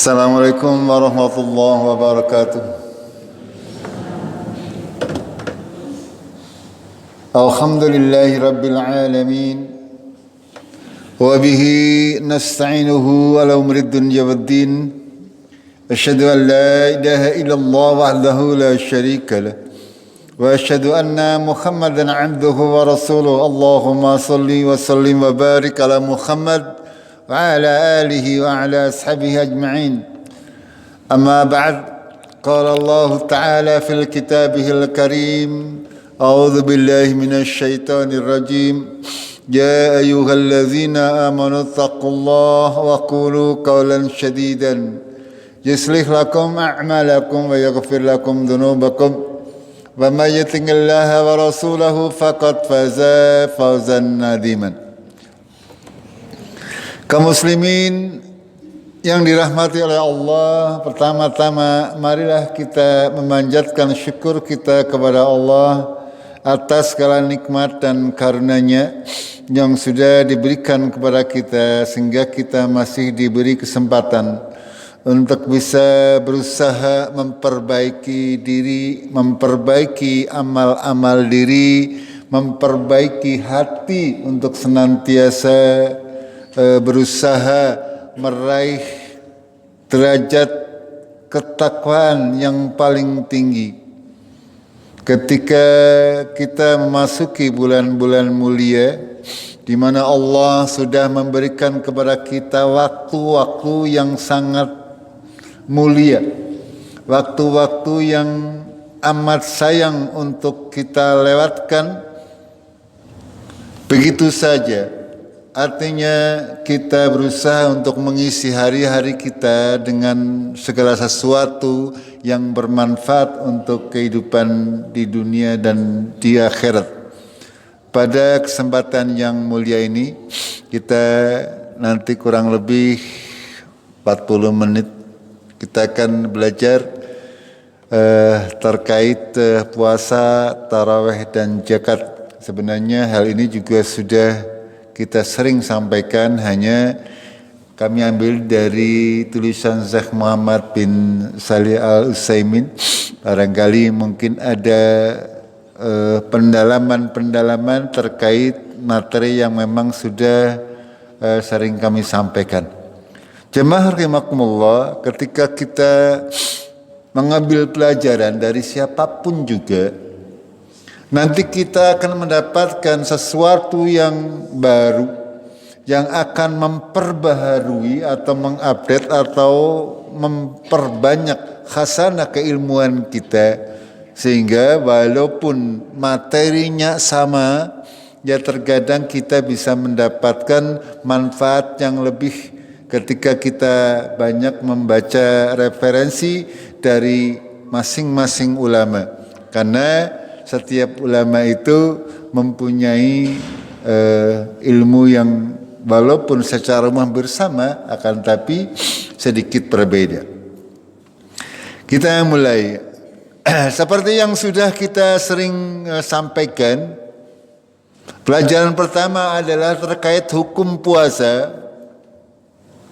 Assalamualaikum warahmatullahi wabarakatuh. Alhamdulillahi rabbil alamin. Wa bihi nasta'inuhu ala umri dunya waddin. Asyhadu an la ilaha illallah wahdahu la syarika lah. Wa asyhadu anna Muhammadan 'abduhu wa rasuluhu. Allahumma salli wa sallim wa barik ala Muhammad وعلى آله وعلى أصحابه أجمعين. أما بعد، قال الله تعالى في كتابه الكريم: أعوذ بالله من الشيطان الرجيم. يا أيها الذين آمنوا اتقوا الله وقولوا قولا سديدا يصلح لكم أعمالكم ويغفر لكم ذنوبكم ومن يطع الله ورسوله فقد فاز فوزا عظيما. Kaum muslimin yang dirahmati oleh Allah, pertama-tama marilah kita memanjatkan syukur kita kepada Allah atas segala nikmat dan karunia-Nya yang sudah diberikan kepada kita, sehingga kita masih diberi kesempatan untuk bisa berusaha memperbaiki diri, memperbaiki amal-amal diri, memperbaiki hati untuk senantiasa berusaha meraih derajat ketakwaan yang paling tinggi. Ketika kita memasuki bulan-bulan mulia, di mana Allah sudah memberikan kepada kita waktu-waktu yang sangat mulia, waktu-waktu yang amat sayang untuk kita lewatkan begitu saja. Artinya kita berusaha untuk mengisi hari-hari kita dengan segala sesuatu yang bermanfaat untuk kehidupan di dunia dan di akhirat. Pada kesempatan yang mulia ini, kita nanti kurang lebih 40 menit kita akan belajar terkait puasa, tarawih dan zakat. Sebenarnya hal ini juga sudah kita sering sampaikan, hanya kami ambil dari tulisan Syekh Muhammad bin Shalih Al-Utsaimin. Barangkali mungkin ada pendalaman-pendalaman terkait materi yang memang sudah sering kami sampaikan. Jemaah rahimakumullah, ketika kita mengambil pelajaran dari siapapun juga, nanti kita akan mendapatkan sesuatu yang baru, yang akan memperbaharui atau mengupdate atau memperbanyak khasanah keilmuan kita, sehingga walaupun materinya sama, ya terkadang kita bisa mendapatkan manfaat yang lebih ketika kita banyak membaca referensi dari masing-masing ulama. Karena setiap ulama itu mempunyai ilmu yang walaupun secara umum bersama, akan tapi sedikit berbeda. Kita mulai. Seperti yang sudah kita sering sampaikan, pelajaran pertama adalah terkait hukum puasa.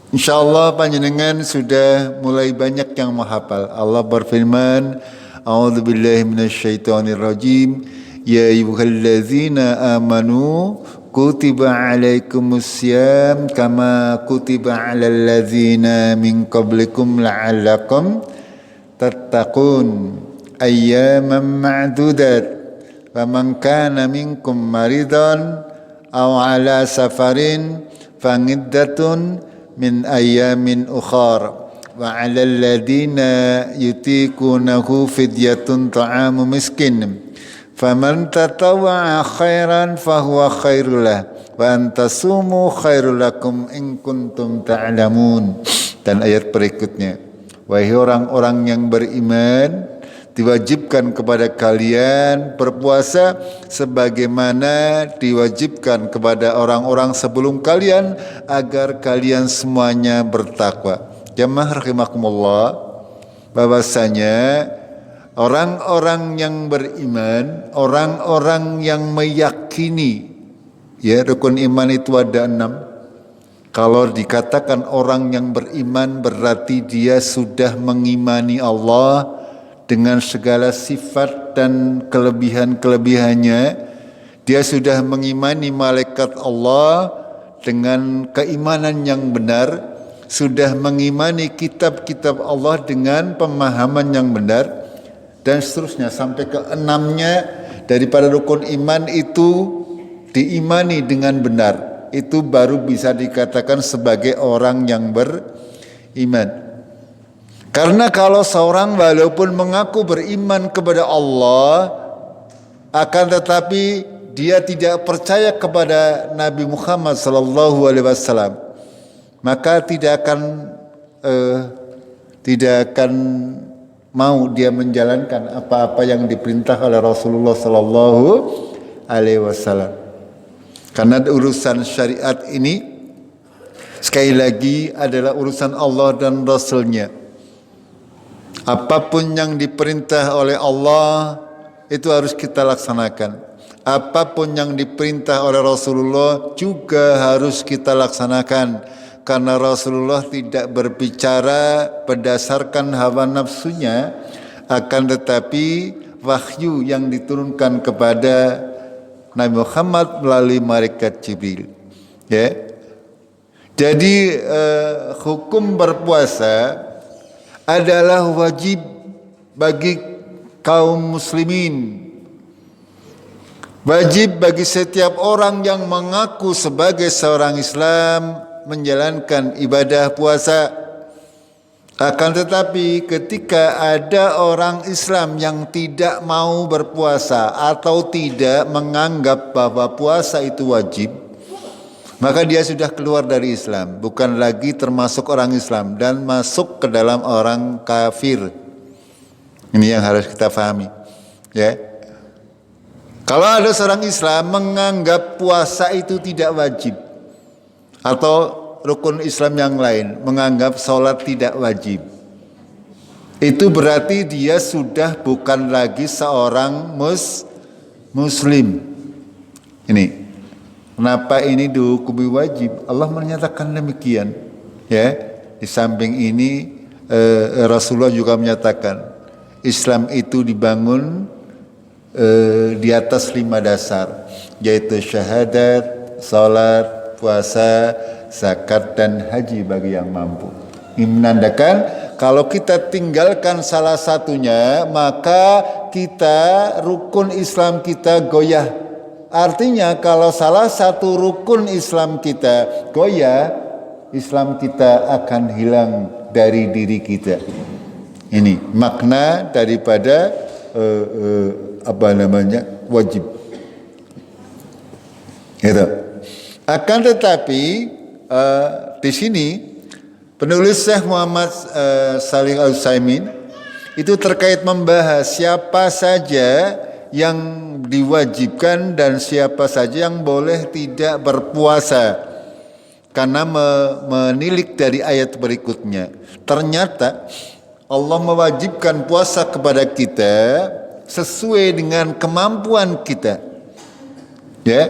InsyaAllah panjenengan sudah mulai banyak yang menghafal. Allah berfirman, A'udzu billahi minasyaitonir rajim. Ya ayyuhallazina amanu kutiba alaikumussyam kama kutiba alal ladzina min qablikum la'allakum tattaqun ayyaman ma'dudat faman kana minkum maridan aw ala safarin fa'iddatun min ayyamin ukhra wa 'alal ladzina yutiqunahu fidyatun ta'amu miskin faman tatawwa'a khairan fahuwa khairul lah wa antasumu khairul lakum in kuntum ta'lamun. Dan ayat berikutnya, wahai orang-orang yang beriman, diwajibkan kepada kalian berpuasa sebagaimana diwajibkan kepada orang-orang sebelum kalian, agar kalian semuanya bertakwa. Jamaah rahimakumullah, bahwasanya orang-orang yang beriman, orang-orang yang meyakini, ya rukun iman itu ada 6. Kalau dikatakan orang yang beriman berarti dia sudah mengimani Allah dengan segala sifat dan kelebihan-kelebihannya. Dia sudah mengimani malaikat Allah dengan keimanan yang benar, sudah mengimani kitab-kitab Allah dengan pemahaman yang benar, dan seterusnya sampai ke enamnya daripada rukun iman itu diimani dengan benar. Itu baru bisa dikatakan sebagai orang yang beriman. Karena kalau seorang walaupun mengaku beriman kepada Allah, akan tetapi dia tidak percaya kepada Nabi Muhammad SAW, maka tidak akan mau dia menjalankan apa-apa yang diperintah oleh Rasulullah SAW. Karena urusan syariat ini sekali lagi adalah urusan Allah dan Rasul-Nya. Apapun yang diperintah oleh Allah itu harus kita laksanakan. Apapun yang diperintah oleh Rasulullah juga harus kita laksanakan. Karena Rasulullah tidak berbicara berdasarkan hawa nafsunya, akan tetapi wahyu yang diturunkan kepada Nabi Muhammad melalui malaikat Jibril. Ya. Jadi hukum berpuasa adalah wajib bagi kaum muslimin. Wajib bagi setiap orang yang mengaku sebagai seorang Islam menjalankan ibadah puasa. Akan tetapi ketika ada orang Islam yang tidak mau berpuasa atau tidak menganggap bahwa puasa itu wajib, maka dia sudah keluar dari Islam, bukan lagi termasuk orang Islam dan masuk ke dalam orang kafir. Ini yang harus kita pahami, ya. Kalau ada seorang Islam menganggap puasa itu tidak wajib, atau rukun Islam yang lain menganggap sholat tidak wajib, itu berarti dia sudah bukan lagi seorang muslim. Ini kenapa ini dihukumi wajib? Allah menyatakan demikian, ya. Di samping ini Rasulullah juga menyatakan Islam itu dibangun di atas 5 dasar, yaitu syahadat, salat, puasa, zakat dan haji bagi yang mampu. Ini menandakan kalau kita tinggalkan salah satunya, maka kita rukun Islam kita goyah. Artinya kalau salah satu rukun Islam kita goyah, Islam kita akan hilang dari diri kita. Ini makna daripada wajib. Gitu. Akan tetapi di sini penulis Syekh Muhammad Shalih Al-Utsaimin itu terkait membahas siapa saja yang diwajibkan dan siapa saja yang boleh tidak berpuasa, karena menilik dari ayat berikutnya. Ternyata Allah mewajibkan puasa kepada kita sesuai dengan kemampuan kita. Ya.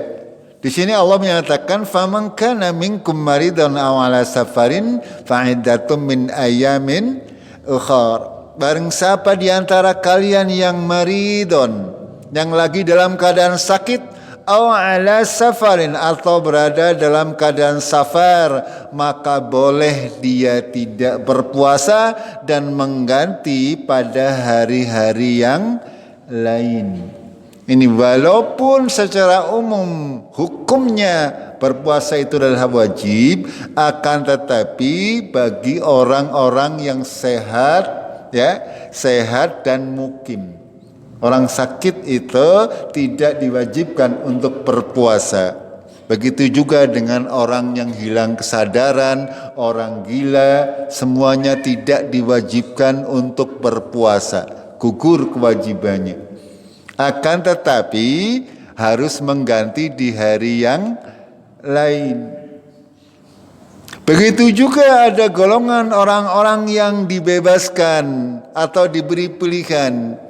Di sini Allah menyatakan faman kana minkum maridan aw ala safarin fa iddatum min ayamin ukhar. Barang siapa di antara kalian yang maridon, yang lagi dalam keadaan sakit, aw ala safarin atau berada dalam keadaan safar, maka boleh dia tidak berpuasa dan mengganti pada hari-hari yang lain. Ini walaupun secara umum hukumnya berpuasa itu adalah wajib, akan tetapi bagi orang-orang yang sehat, ya, sehat dan mukim. Orang sakit itu tidak diwajibkan untuk berpuasa. Begitu juga dengan orang yang hilang kesadaran, orang gila, semuanya tidak diwajibkan untuk berpuasa. Gugur kewajibannya. Akan tetapi harus mengganti di hari yang lain. Begitu juga ada golongan orang-orang yang dibebaskan atau diberi pilihan.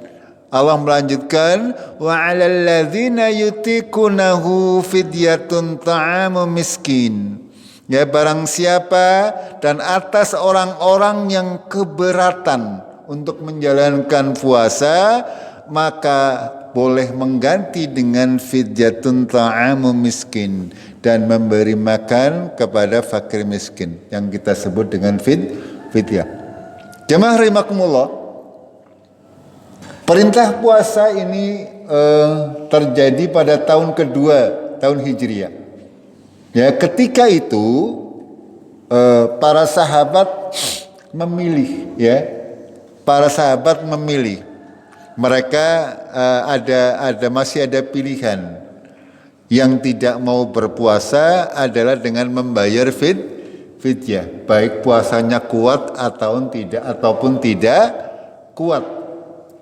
Allah melanjutkan, wa 'alal ladzina yutiqunahu fidyatun ta'amu miskin. Ya, barang siapa dan atas orang-orang yang keberatan untuk menjalankan puasa, maka boleh mengganti dengan fidyatun ta'amu miskin, dan memberi makan kepada fakir miskin yang kita sebut dengan fidyah. Jemaah rahimakumullah, perintah puasa ini terjadi pada tahun kedua, tahun Hijriah. Ya, ketika itu para sahabat memilih, ya, para sahabat memilih. Mereka masih ada pilihan. Yang tidak mau berpuasa adalah dengan membayar fidyah, baik puasanya kuat ataupun tidak kuat.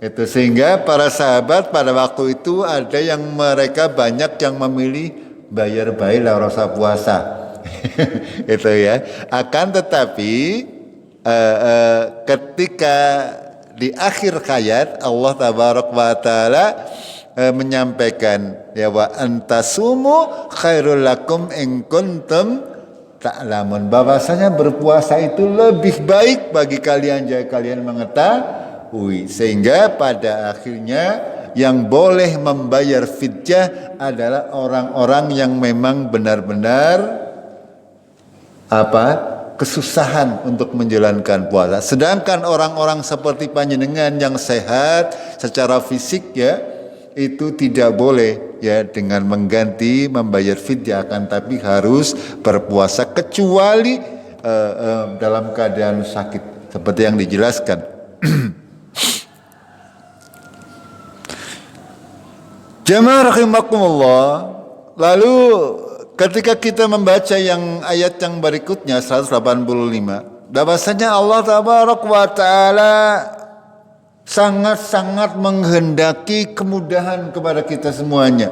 Itu sehingga para sahabat pada waktu itu ada yang mereka banyak yang memilih bayar baik lah rasa puasa. Itu ya. Akan tetapi ketika di akhir ayat Allah tabarak wa taala menyampaikan, ya, wa antasumu khairul lakum in kuntum ta'lamun, bahwasanya berpuasa itu lebih baik bagi kalian jika kalian mengetahui. Sehingga pada akhirnya yang boleh membayar fidyah adalah orang-orang yang memang benar-benar kesusahan untuk menjalankan puasa. Sedangkan orang-orang seperti panjenengan yang sehat secara fisik, ya, itu tidak boleh, ya, dengan mengganti membayar fidyah, akan tapi harus berpuasa kecuali dalam keadaan sakit seperti yang dijelaskan. Jamaah rahimakumullah, lalu ketika kita membaca yang ayat yang berikutnya 185, bahwasanya Allah tabarak wa taala sangat-sangat menghendaki kemudahan kepada kita semuanya.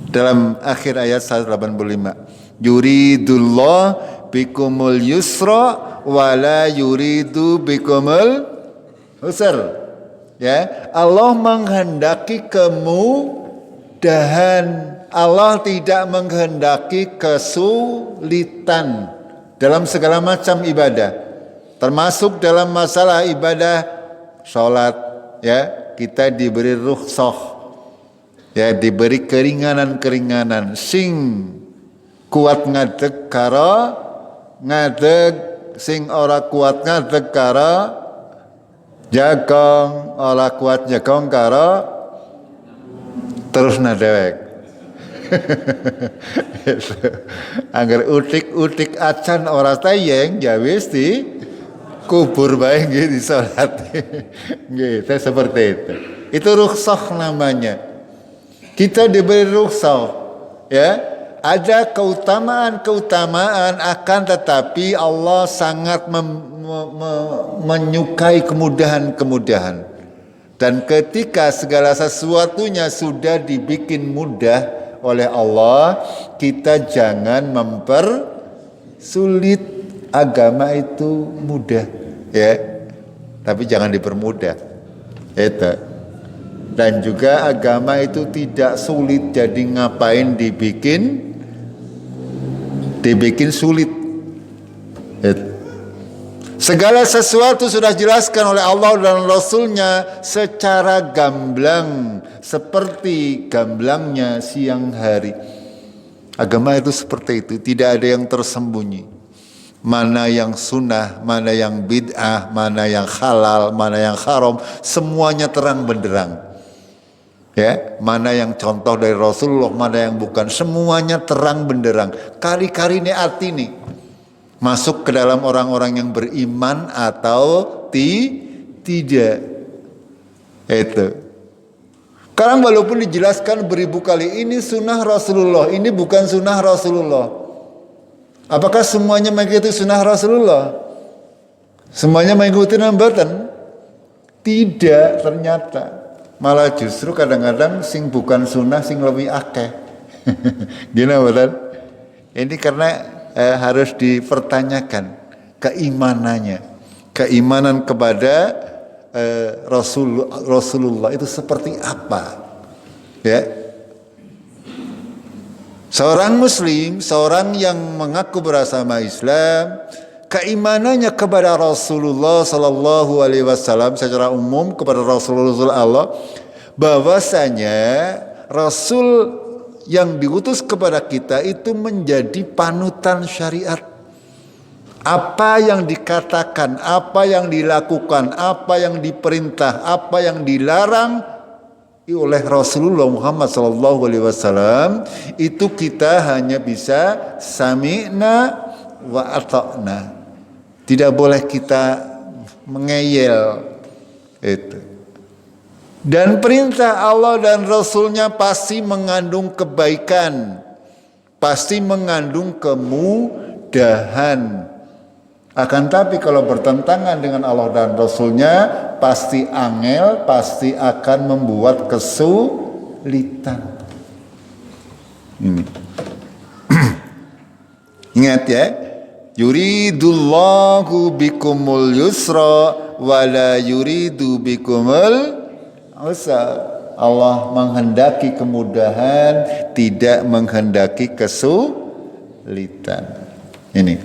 Dalam akhir ayat 185, yuridullah bikumul yusra wala yuridu bikumul usra. Ya, Allah menghendaki kemudahan. Allah tidak menghendaki kesulitan dalam segala macam ibadah, termasuk dalam masalah ibadah sholat. Ya, kita diberi rukhsah, ya, diberi keringanan-keringanan. Sing kuat ngadeg karo ngadeg, sing ora kuat ngadeg karo jagong, ora kuat jagong karo terus nadewek. Angger utik-utik acan ora tayeng, ya wis di kubur bae nggih di salat. Nggih, seperti itu. Itu rukhsah namanya. Kita diberi rukhsah, ya. Ada keutamaan-keutamaan, akan tetapi Allah sangat menyukai kemudahan-kemudahan. Dan ketika segala sesuatunya sudah dibikin mudah oleh Allah, kita jangan mempersulit. Agama itu mudah, ya, tapi jangan dipermudah. Itu. Dan juga agama itu tidak sulit, jadi ngapain dibikin sulit. Itu. Segala sesuatu sudah jelaskan oleh Allah dan Rasulnya secara gamblang, seperti gamblangnya siang hari. Agama itu seperti itu, tidak ada yang tersembunyi. Mana yang sunnah, mana yang bid'ah, mana yang halal, mana yang haram, semuanya terang benderang. Ya, mana yang contoh dari Rasulullah, mana yang bukan, semuanya terang benderang. Kari-kari ini arti nih. Masuk ke dalam orang-orang yang beriman atau tidak. Itu. Sekarang walaupun dijelaskan beribu kali, ini sunnah Rasulullah, ini bukan sunnah Rasulullah. Apakah semuanya mengikuti sunnah Rasulullah? Semuanya mengikuti nambatan? Tidak, ternyata. Malah justru kadang-kadang sing bukan sunnah sing lebih akeh. Gini betul? Ini karena harus dipertanyakan keimanannya, keimanan kepada Rasulullah itu seperti apa, ya. Seorang muslim, seorang yang mengaku beragama Islam, keimanannya kepada Rasulullah sallallahu alaihi wasallam secara umum kepada Rasulullah Allah, bahwasanya Rasul yang diutus kepada kita itu menjadi panutan syariat. Apa yang dikatakan, apa yang dilakukan, apa yang diperintah, apa yang dilarang oleh Rasulullah Muhammad SAW, itu kita hanya bisa sami'na wa ata'na. Tidak boleh kita mengeyel itu. Dan perintah Allah dan Rasulnya pasti mengandung kebaikan, pasti mengandung kemudahan. Akan tapi kalau bertentangan dengan Allah dan Rasulnya, pasti angel, pasti akan membuat kesulitan. Ini. Ingat ya, yuridullahu bikumul yusra wala yuridu bikumul usra. Allah menghendaki kemudahan, tidak menghendaki kesulitan. Ini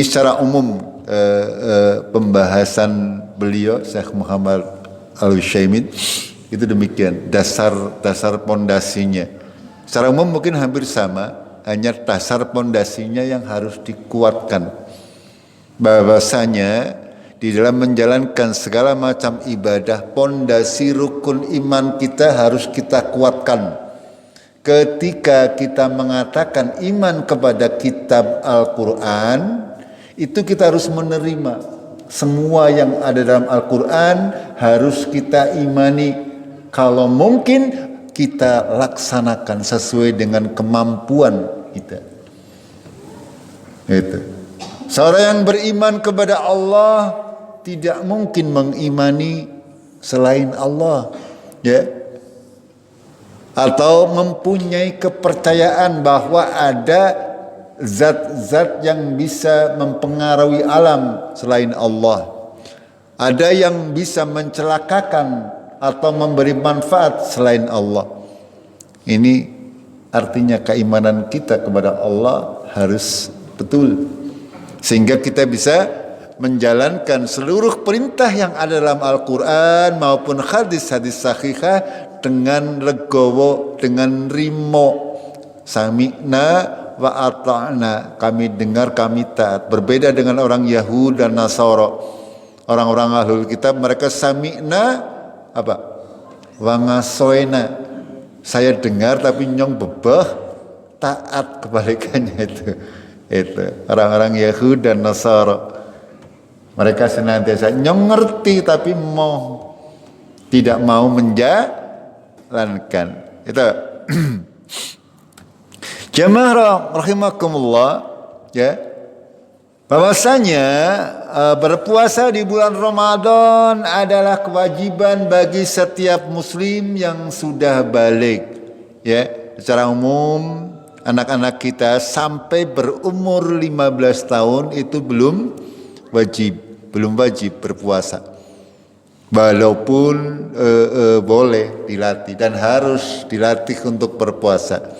secara umum pembahasan beliau Syekh Muhammad Al-Utsaimin itu demikian, dasar pondasinya. Secara umum mungkin hampir sama, hanya dasar pondasinya yang harus dikuatkan. Bahwasanya di dalam menjalankan segala macam ibadah, pondasi rukun iman kita harus kita kuatkan. Ketika kita mengatakan iman kepada kitab Al-Quran, itu kita harus menerima semua yang ada dalam Al-Quran, harus kita imani. Kalau mungkin kita laksanakan sesuai dengan kemampuan kita. Itu. Seorang yang beriman kepada Allah tidak mungkin mengimani selain Allah, ya, atau mempunyai kepercayaan bahwa ada zat-zat yang bisa mempengaruhi alam selain Allah. Ada yang bisa mencelakakan atau memberi manfaat selain Allah. Ini artinya keimanan kita kepada Allah harus betul, sehingga kita bisa menjalankan seluruh perintah yang ada dalam Al-Quran maupun hadis-hadis sahihah dengan legowo, dengan rimo. Sami'na wa ata'na, kami dengar, kami taat. Berbeda dengan orang Yahudi dan Nasara. Orang-orang ahlul kitab, mereka sami'na apa? Wa ngasoina, saya dengar tapi nyong bebeh, taat, kebalikannya itu. Orang-orang Yahudi dan Nasara, mereka senantiasa nyong ngerti tapi tidak mau menjalankan. Itu jamaah rahimakumullah, ya, bahwasanya berpuasa di bulan Ramadan adalah kewajiban bagi setiap muslim yang sudah balik, ya. Secara umum anak-anak kita sampai berumur 15 tahun itu belum wajib berpuasa. Walaupun boleh dilatih dan harus dilatih untuk berpuasa.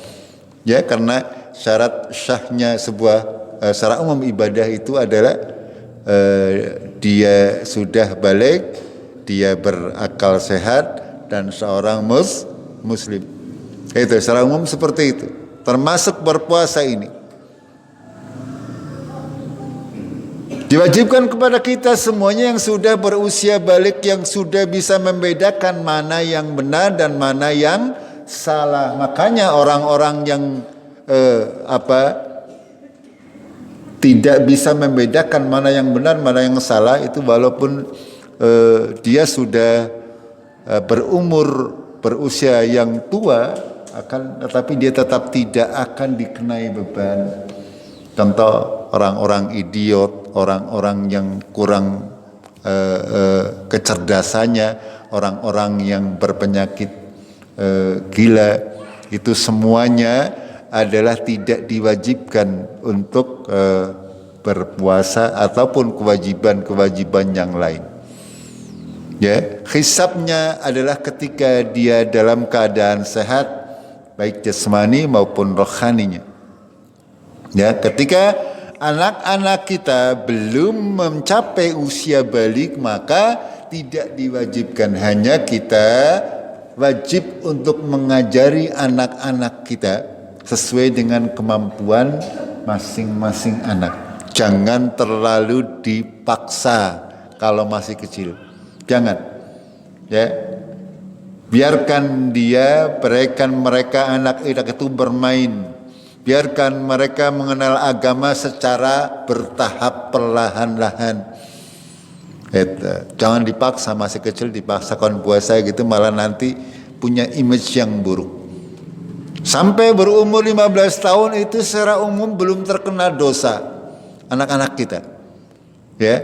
Ya, karena syarat syahnya sebuah secara umum ibadah itu adalah dia sudah balik, dia berakal sehat dan seorang muslim. Itu secara umum seperti itu. Termasuk berpuasa ini diwajibkan kepada kita semuanya yang sudah berusia balik, yang sudah bisa membedakan mana yang benar dan mana yang salah. Makanya orang-orang yang tidak bisa membedakan mana yang benar, mana yang salah itu, walaupun dia sudah berusia yang tua, tetapi dia tetap tidak akan dikenai beban. Contoh orang-orang idiot, orang-orang yang kurang kecerdasannya, orang-orang yang berpenyakit gila, itu semuanya adalah tidak diwajibkan untuk berpuasa ataupun kewajiban-kewajiban yang lain. Ya, hisabnya adalah ketika dia dalam keadaan sehat, baik jasmani maupun rohaninya. Ya, ketika anak-anak kita belum mencapai usia balik, maka tidak diwajibkan, hanya kita wajib untuk mengajari anak-anak kita sesuai dengan kemampuan masing-masing anak. Jangan terlalu dipaksa kalau masih kecil. Jangan. Ya. Biarkan mereka anak-anak itu bermain. Biarkan mereka mengenal agama secara bertahap perlahan-lahan. Jangan dipaksa, masih kecil dipaksakan puasa gitu, malah nanti punya image yang buruk. Sampai berumur 15 tahun itu secara umum belum terkena dosa anak-anak kita. Ya.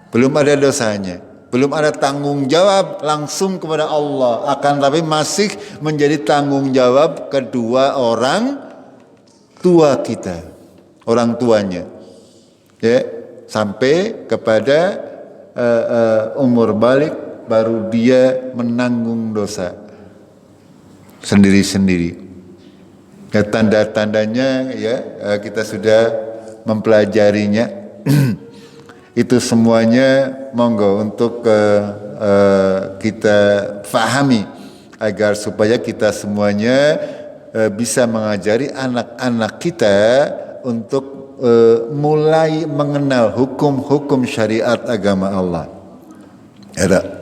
Belum ada dosanya. Belum ada tanggung jawab langsung kepada Allah, akan tapi masih menjadi tanggung jawab kedua orang tua kita, orang tuanya, ya, sampai kepada umur balik baru dia menanggung dosa sendiri-sendiri. Ya, tanda-tandanya ya kita sudah mempelajarinya. Itu semuanya monggo untuk kita fahami agar supaya kita semuanya bisa mengajari anak-anak kita untuk mulai mengenal hukum-hukum syariat agama Allah. Ada.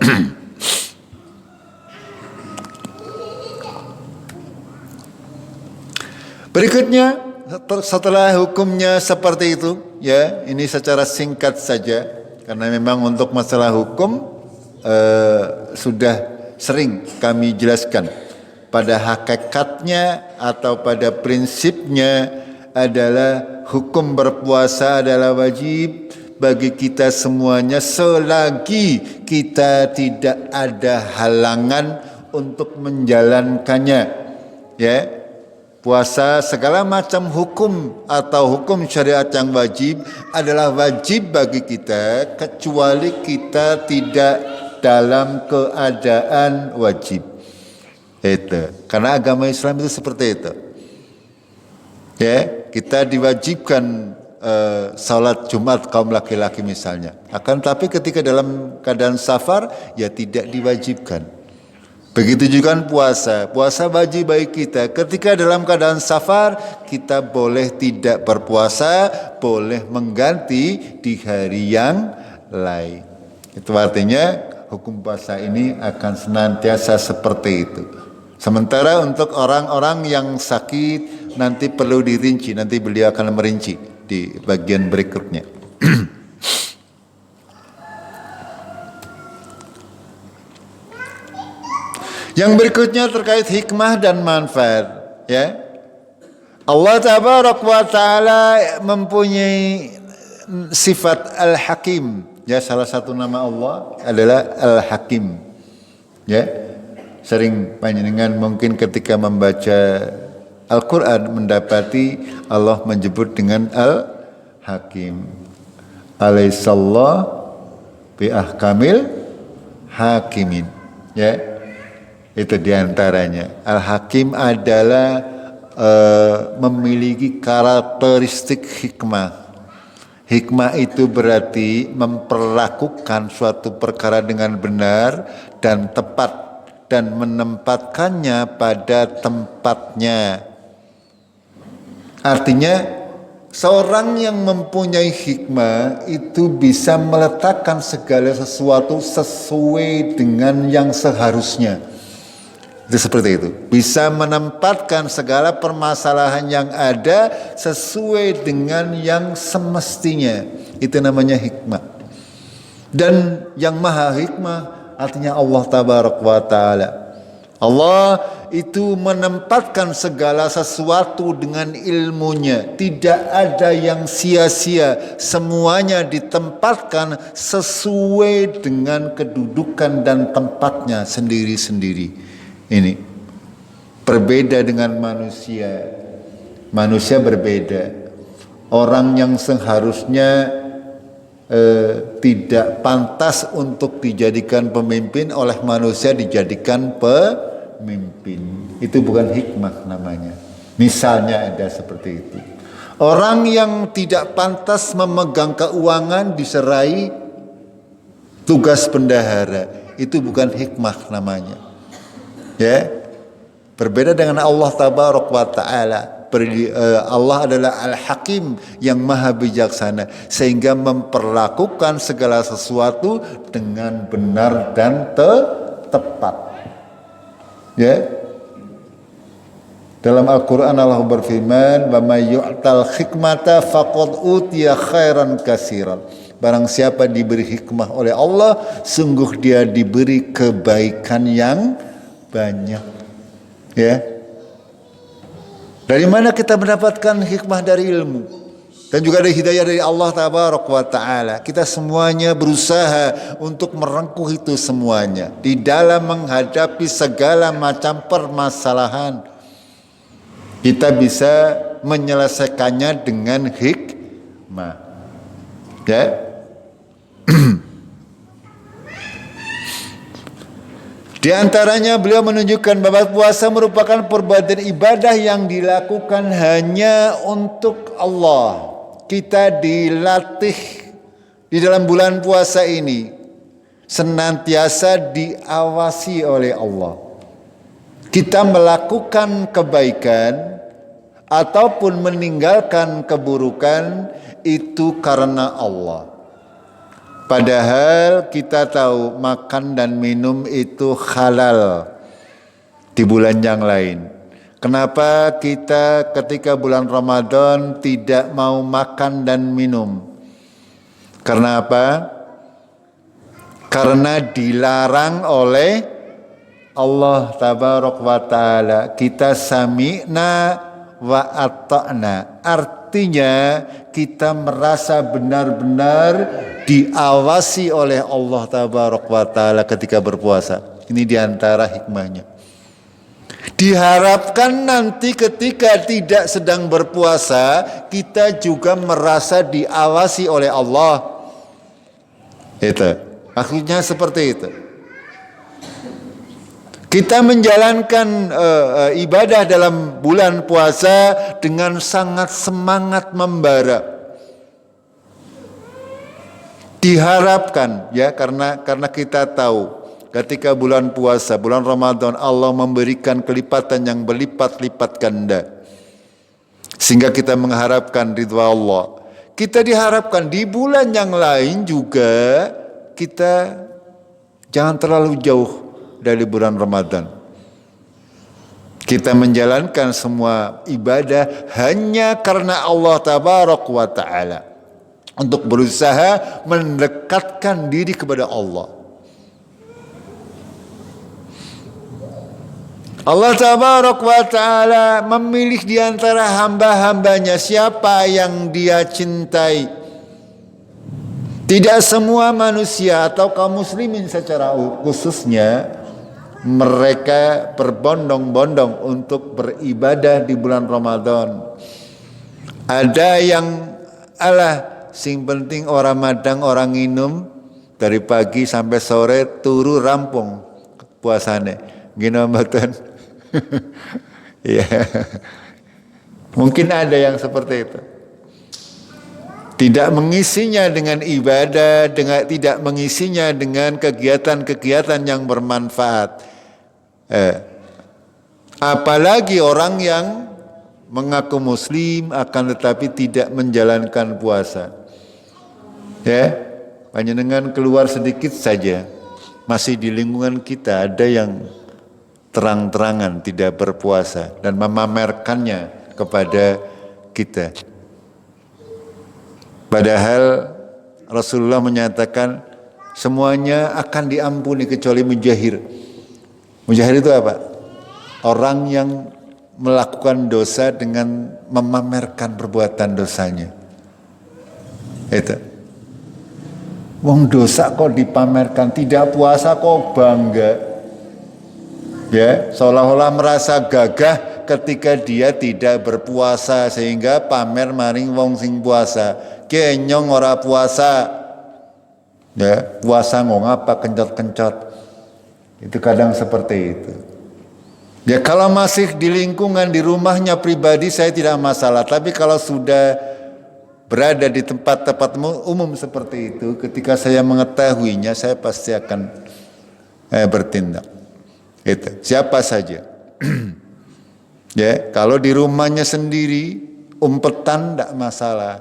Berikutnya, setelah hukumnya seperti itu, ya, ini secara singkat saja karena memang untuk masalah hukum sudah sering kami jelaskan. Pada hakikatnya atau pada prinsipnya adalah hukum berpuasa adalah wajib bagi kita semuanya selagi kita tidak ada halangan untuk menjalankannya. Ya. Puasa segala macam hukum atau hukum syariat yang wajib adalah wajib bagi kita kecuali kita tidak dalam keadaan wajib. Itu karena agama Islam itu seperti itu. Ya, kita diwajibkan salat Jumat kaum laki-laki misalnya. Akan tapi ketika dalam keadaan safar ya tidak diwajibkan. Begitu juga puasa. Puasa wajib bagi kita. Ketika dalam keadaan safar, kita boleh tidak berpuasa, boleh mengganti di hari yang lain. Itu artinya hukum puasa ini akan senantiasa seperti itu. Sementara untuk orang-orang yang sakit nanti perlu dirinci. Nanti beliau akan merinci di bagian berikutnya. Yang berikutnya terkait hikmah dan manfaat, ya. Allah Tabaraka wa Ta'ala mempunyai sifat Al-Hakim, ya, salah satu nama Allah adalah Al-Hakim. Ya. Sering panjenengan mungkin ketika membaca Al-Qur'an mendapati Allah menyebut dengan Al-Hakim. Alaihissallah bi ahkamil hakimin. Ya. Itu diantaranya. Al-Hakim adalah memiliki karakteristik hikmah. Hikmah itu berarti memperlakukan suatu perkara dengan benar dan tepat dan menempatkannya pada tempatnya. Artinya seorang yang mempunyai hikmah itu bisa meletakkan segala sesuatu sesuai dengan yang seharusnya. Itu seperti itu. Bisa menempatkan segala permasalahan yang ada sesuai dengan yang semestinya. Itu namanya hikmah. Dan yang maha hikmah artinya Allah Tabaraka wa Ta'ala. Allah itu menempatkan segala sesuatu dengan ilmunya. Tidak ada yang sia-sia. Semuanya ditempatkan sesuai dengan kedudukan dan tempatnya sendiri-sendiri. Ini berbeda dengan manusia. Manusia berbeda. Orang yang seharusnya tidak pantas untuk dijadikan pemimpin oleh manusia dijadikan pemimpin. Itu bukan hikmah namanya. Misalnya ada seperti itu. Orang yang tidak pantas memegang keuangan diserai tugas bendahara, itu bukan hikmah namanya. Ya. Berbeda dengan Allah Tabaraka wa Ta'ala. Allah adalah Al-Hakim yang maha bijaksana, sehingga memperlakukan segala sesuatu dengan benar dan tepat. Ya. Dalam Al-Quran Allah berfirman, "Wa may yu'tal hikmata faqad utiya khairan katsiran." Barang siapa diberi hikmah oleh Allah, sungguh dia diberi kebaikan yang banyak. Ya. Dari mana kita mendapatkan hikmah dari ilmu? Dan juga ada hidayah dari Allah Tabaraka wa Ta'ala. Kita semuanya berusaha untuk merengkuh itu semuanya di dalam menghadapi segala macam permasalahan. Kita bisa menyelesaikannya dengan hikmah. Ya. Di antaranya beliau menunjukkan bahwa puasa merupakan perbuatan ibadah yang dilakukan hanya untuk Allah. Kita dilatih di dalam bulan puasa ini senantiasa diawasi oleh Allah. Kita melakukan kebaikan ataupun meninggalkan keburukan itu karena Allah. Padahal kita tahu makan dan minum itu halal di bulan yang lain. Kenapa kita ketika bulan Ramadan tidak mau makan dan minum? Karena apa? Karena dilarang oleh Allah Tabaraka wa Ta'ala. Kita sami'na wa ata'na. Artinya kita merasa benar-benar diawasi oleh Allah Tabaraka wa Ta'ala ketika berpuasa. Ini diantara hikmahnya. Diharapkan nanti ketika tidak sedang berpuasa, kita juga merasa diawasi oleh Allah. Itu. Akhirnya seperti itu. Kita menjalankan ibadah dalam bulan puasa dengan sangat semangat membara. Diharapkan ya karena kita tahu ketika bulan puasa, bulan Ramadan, Allah memberikan kelipatan yang berlipat-lipat ganda. Sehingga kita mengharapkan ridha Allah. Kita diharapkan di bulan yang lain juga kita jangan terlalu jauh dari bulan Ramadan. Kita menjalankan semua ibadah hanya karena Allah Tabaraka wa Ta'ala, untuk berusaha mendekatkan diri kepada Allah. Allah Tabaraka wa Ta'ala memilih di antara hamba-hambanya siapa yang Dia cintai. Tidak semua manusia atau kaum muslimin secara khususnya mereka berbondong-bondong untuk beribadah di bulan Ramadan. Ada yang sing penting orang madang orang minum dari pagi sampai sore turu rampung puasane. Gini mboten. Ya. Mungkin ada yang seperti itu. Tidak mengisinya dengan ibadah, tidak mengisinya dengan kegiatan-kegiatan yang bermanfaat. Apalagi orang yang mengaku muslim akan tetapi tidak menjalankan puasa. Ya, panjenengan keluar sedikit saja, masih di lingkungan kita ada yang terang-terangan tidak berpuasa dan memamerkannya kepada kita. Padahal Rasulullah menyatakan semuanya akan diampuni kecuali mujahir. Mujahir itu apa? Orang yang melakukan dosa dengan memamerkan perbuatan dosanya. Itu. Wong dosa kok dipamerkan, tidak puasa kok bangga. Ya, seolah-olah merasa gagah ketika dia tidak berpuasa sehingga pamer maring wong sing puasa. Kenyong ora puasa. Ya, puasa ngapa kencot-kencot. Itu kadang seperti itu. Ya kalau masih di lingkungan di rumahnya pribadi saya tidak masalah, tapi kalau sudah berada di tempat-tempat umum seperti itu, ketika saya mengetahuinya saya pasti akan bertindak. Itu siapa saja. Ya, kalau di rumahnya sendiri umpetan tidak masalah.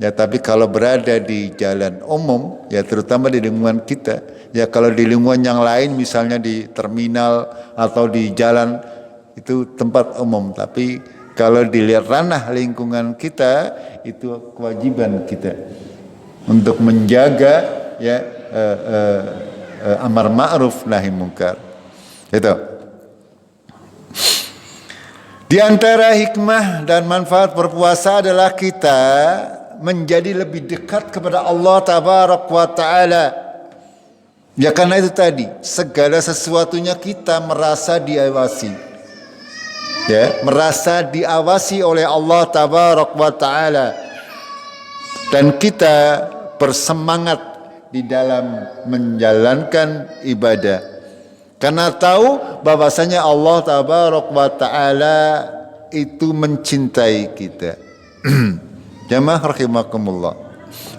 Ya, tapi kalau berada di jalan umum, ya terutama di lingkungan kita, ya kalau di lingkungan yang lain misalnya di terminal atau di jalan itu tempat umum, tapi kalau dilihat ranah lingkungan kita itu kewajiban kita untuk menjaga ya amar ma'ruf nahi munkar. Itu. Di antara hikmah dan manfaat berpuasa adalah kita menjadi lebih dekat kepada Allah Tabaraka wa Ta'ala. Ya karena itu tadi, segala sesuatunya kita merasa diawasi. Ya, merasa diawasi oleh Allah Tabaraka wa Ta'ala. Dan kita bersemangat di dalam menjalankan ibadah. Karena tahu bahwasanya Allah Tabaraka wa Ta'ala itu mencintai kita. Jamaah rahimakumullah.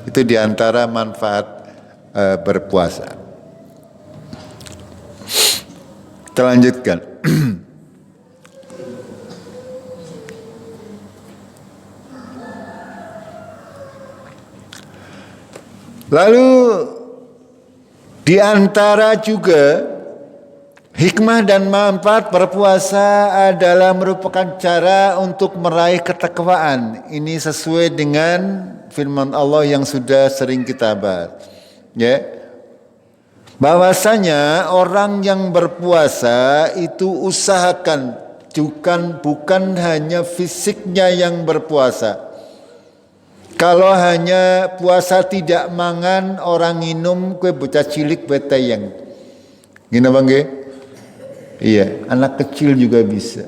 Itu diantara manfaat berpuasa. Kita lanjutkan. Lalu diantara juga hikmah dan manfaat berpuasa adalah merupakan cara untuk meraih ketakwaan. Ini sesuai dengan firman Allah yang sudah sering kita bahas. Ya. Bahwasanya orang yang berpuasa itu usahakan bukan hanya fisiknya yang berpuasa. Kalau hanya puasa tidak mangan orang minum kue bocah cilik betayang. Gini bang ge? Iya, anak kecil juga bisa.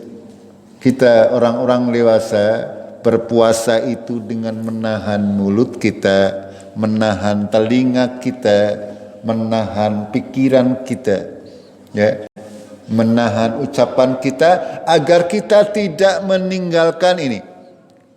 Kita orang-orang dewasa berpuasa itu dengan menahan mulut kita, menahan telinga kita, menahan pikiran kita, ya, menahan ucapan kita agar kita tidak meninggalkan ini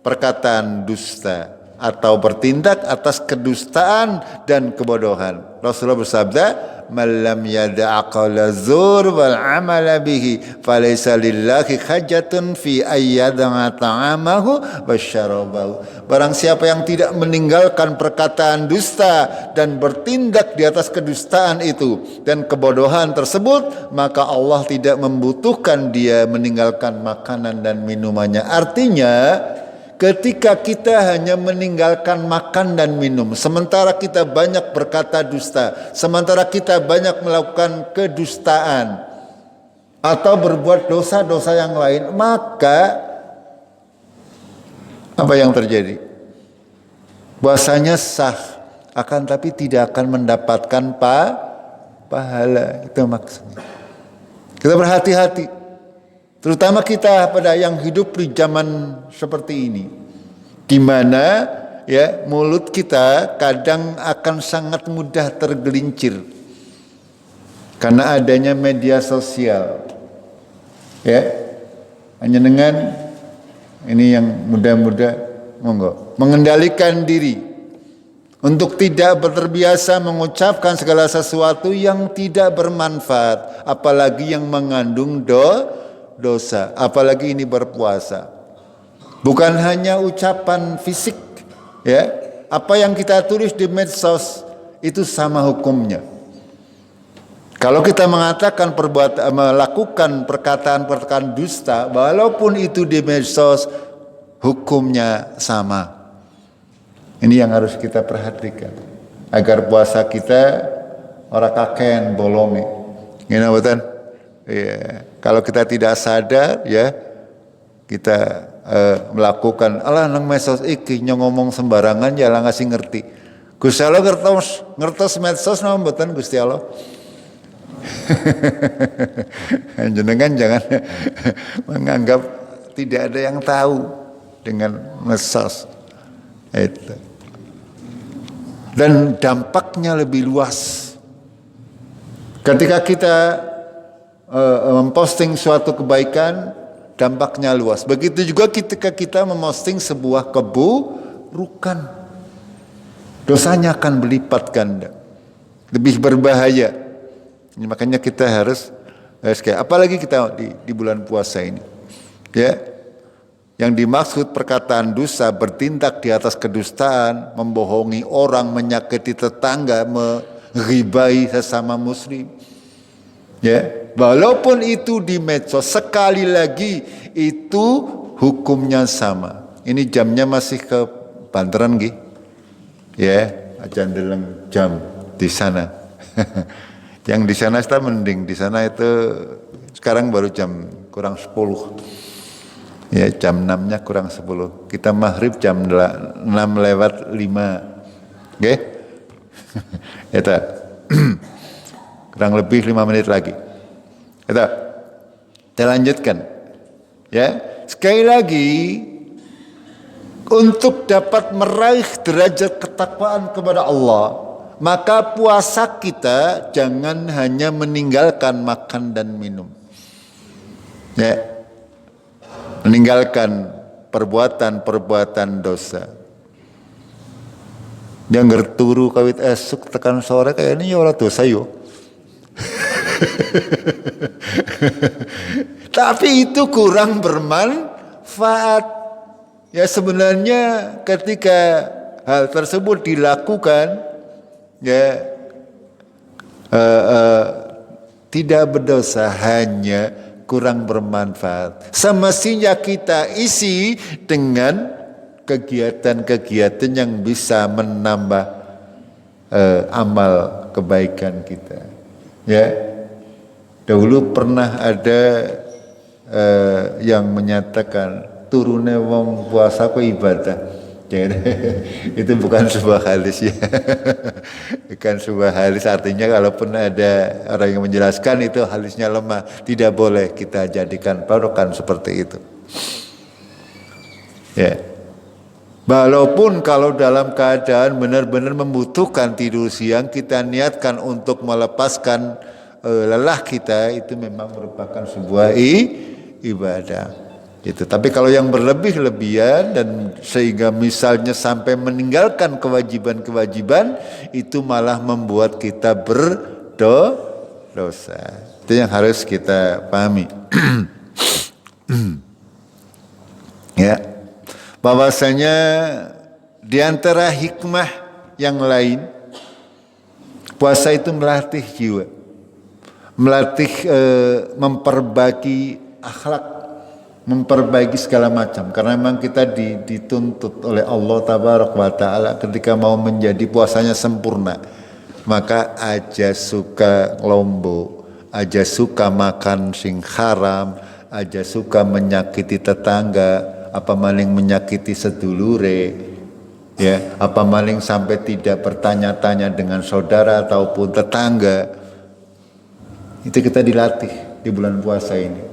perkataan dusta atau bertindak atas kedustaan dan kebodohan. Rasulullah bersabda, "Man lam yada'a qawla zur wal 'amala bihi falaysa lillahi hajatun fi ayyadama ta'amahu wasyarabahu." Barang siapa yang tidak meninggalkan perkataan dusta dan bertindak di atas kedustaan itu dan kebodohan tersebut, maka Allah tidak membutuhkan dia meninggalkan makanan dan minumannya. Artinya, ketika kita hanya meninggalkan makan dan minum, sementara kita banyak berkata dusta, sementara kita banyak melakukan kedustaan atau berbuat dosa-dosa yang lain, maka apa yang terjadi? Puasanya sah, akan tapi tidak akan mendapatkan pahala. Itu maksudnya. Kita berhati-hati. Terutama kita pada yang hidup di zaman seperti ini, di mana ya mulut kita kadang akan sangat mudah tergelincir karena adanya media sosial. Ya, hanya dengan ini yang muda-muda monggo mengendalikan diri untuk tidak terbiasa mengucapkan segala sesuatu yang tidak bermanfaat, apalagi yang mengandung dosa, apalagi ini berpuasa. Bukan hanya ucapan fisik, ya. Apa yang kita tulis di medsos itu sama hukumnya. Kalau kita mengatakan melakukan perkataan-perkataan dusta, walaupun itu di medsos, hukumnya sama. Ini yang harus kita perhatikan agar puasa kita ora kaken bolongi. Ngene mboten? Ya, kalau kita tidak sadar ya kita melakukan nang medsos iki ngomong sembarangan ya lah ngasih ngerti. Gusti Allah ngertos medsos napa mboten Gusti Allah? Jenengan jangan menganggap tidak ada yang tahu dengan medsos itu. Dan dampaknya lebih luas. Ketika kita memposting suatu kebaikan, dampaknya luas. Begitu juga ketika kita memposting sebuah keburukan, dosanya akan berlipat ganda, lebih berbahaya. Makanya kita harus apalagi kita di bulan puasa ini, ya. Yang dimaksud perkataan dusta, bertindak di atas kedustaan, membohongi orang, menyakiti tetangga, menghibai sesama muslim. Ya, walaupun itu di medsos, sekali lagi itu hukumnya sama. Ini jamnya masih ke Banteran nggih. Ya, ajan dalam jam di sana. Yang di sana kita mending, di sana itu sekarang baru jam kurang 10. Ya, jam 6-nya kurang 10. Kita maghrib jam 6:05. Oke? Eta. Kurang lebih 5 menit lagi. Eta. Kita lanjutkan. Ya, sekali lagi untuk dapat meraih derajat ketakwaan kepada Allah, maka puasa kita jangan hanya meninggalkan makan dan minum. Ya. Meninggalkan perbuatan-perbuatan dosa. Yang ngerturu kawit esuk tekan sore kayaknya ya ora dosa yo. Tapi itu kurang bermanfaat. Ya sebenarnya ketika hal tersebut dilakukan, ya tidak berdosa, hanya kurang bermanfaat. Semestinya kita isi dengan kegiatan-kegiatan yang bisa menambah amal kebaikan kita. Ya, dahulu pernah ada yang menyatakan turune wong puasa ku ibadah. Itu bukan sebuah hadis ya. Bukan sebuah hadis, artinya kalaupun ada orang yang menjelaskan itu hadisnya lemah, tidak boleh kita jadikan patokan seperti itu. Ya. Walaupun kalau dalam keadaan benar-benar membutuhkan tidur siang, kita niatkan untuk melepaskan lelah kita, itu memang merupakan sebuah ibadah. Itu. Tapi kalau yang berlebih-lebihan dan sehingga misalnya sampai meninggalkan kewajiban-kewajiban, itu malah membuat kita berdosa. Itu yang harus kita pahami. Ya, bahwasanya di antara hikmah yang lain, puasa itu melatih jiwa, melatih memperbaiki akhlak, memperbaiki segala macam, karena memang kita dituntut oleh Allah Tabaraka wa Ta'ala ketika mau menjadi puasanya sempurna, maka aja suka lombo, aja suka makan sing haram, aja suka menyakiti tetangga, apa maling menyakiti sedulure, ya, apa maling sampai tidak bertanya-tanya dengan saudara ataupun tetangga. Itu kita dilatih di bulan puasa ini.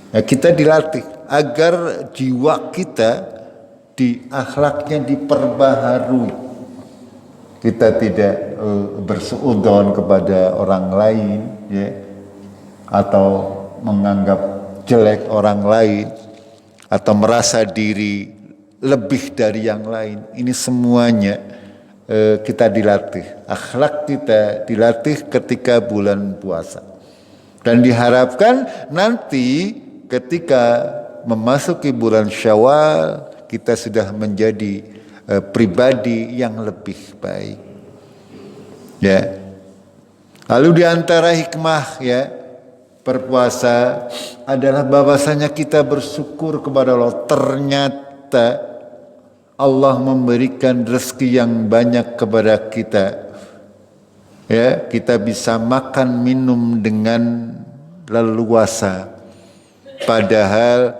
Ya, kita dilatih agar jiwa kita akhlaknya diperbaharui. Kita tidak bersuudzon kepada orang lain, ya, atau menganggap jelek orang lain, atau merasa diri lebih dari yang lain. Ini semuanya kita dilatih. Akhlak kita dilatih ketika bulan puasa. Dan diharapkan nanti ketika memasuki bulan Syawal, kita sudah menjadi pribadi yang lebih baik. Ya. Lalu di antara hikmah, ya, berpuasa adalah bahwasanya kita bersyukur kepada Allah. Ternyata Allah memberikan rezeki yang banyak kepada kita. Ya, kita bisa makan minum dengan leluasa. Padahal,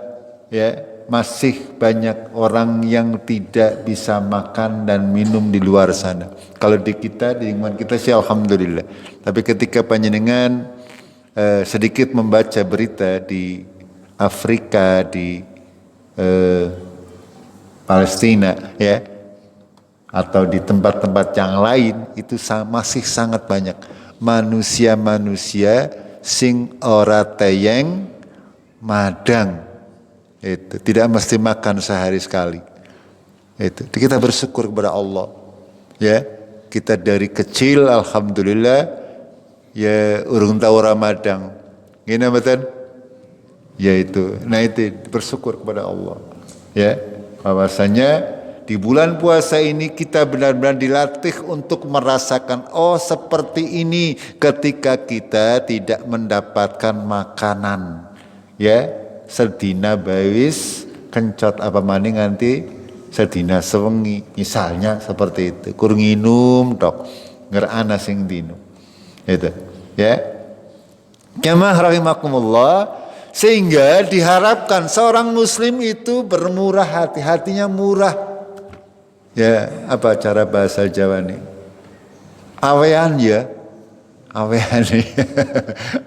ya, masih banyak orang yang tidak bisa makan dan minum di luar sana. Kalau di kita, di lingkungan kita sih alhamdulillah. Tapi ketika panjenengan sedikit membaca berita di Afrika, di Palestina, ya, atau di tempat-tempat yang lain, itu masih sangat banyak manusia-manusia sing ora teyeng madang. Itu tidak mesti makan sehari sekali. Itu kita bersyukur kepada Allah. Ya, kita dari kecil alhamdulillah ya urung tahu Ramadan. Gini betul? Ya itu. Nah itu bersyukur kepada Allah. Ya, bahwasanya di bulan puasa ini kita benar-benar dilatih untuk merasakan seperti ini ketika kita tidak mendapatkan makanan. Ya, sedina bawis kencot apa maning nganti sedina sewengi, misalnya seperti itu. Kur nginum tok ngerana sing dino. Itu, ya. Jamaah rahimakumullah, sehingga diharapkan seorang muslim itu bermurah hati, hatinya murah. Ya, apa cara bahasa Jawa nih? Awean ya. Awean.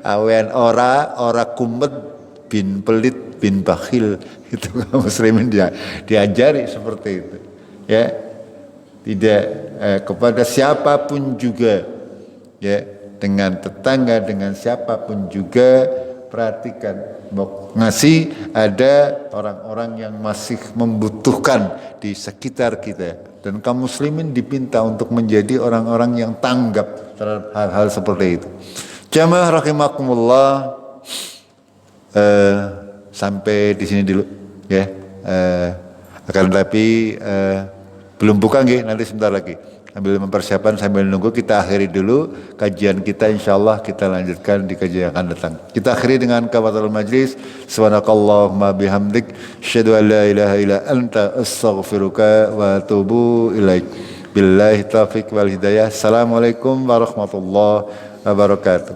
Awean ora kumet bin pelit bin bakhil, itu muslimin diajari seperti itu. Ya, tidak kepada siapapun juga, ya, dengan tetangga, dengan siapapun juga, perhatikan ngasih ada orang-orang yang masih membutuhkan di sekitar kita, dan kaum muslimin dipinta untuk menjadi orang-orang yang tanggap terhadap hal-hal seperti itu. Jamaah rahimakumullah, sampai di sini dulu ya. Akan tetapi belum buka nggih, nanti sebentar lagi sambil mempersiapkan, sambil nunggu, kita akhiri dulu kajian kita, insyaallah kita lanjutkan di kajian yang akan datang. Kita akhiri dengan kafaratul majlis. Subhanakallahumma bihamdik asyhadu an la ilaha illa anta astaghfiruka wa atubu ilaik. Billahi taufiq wal hidayah. Assalamualaikum warahmatullahi wabarakatuh.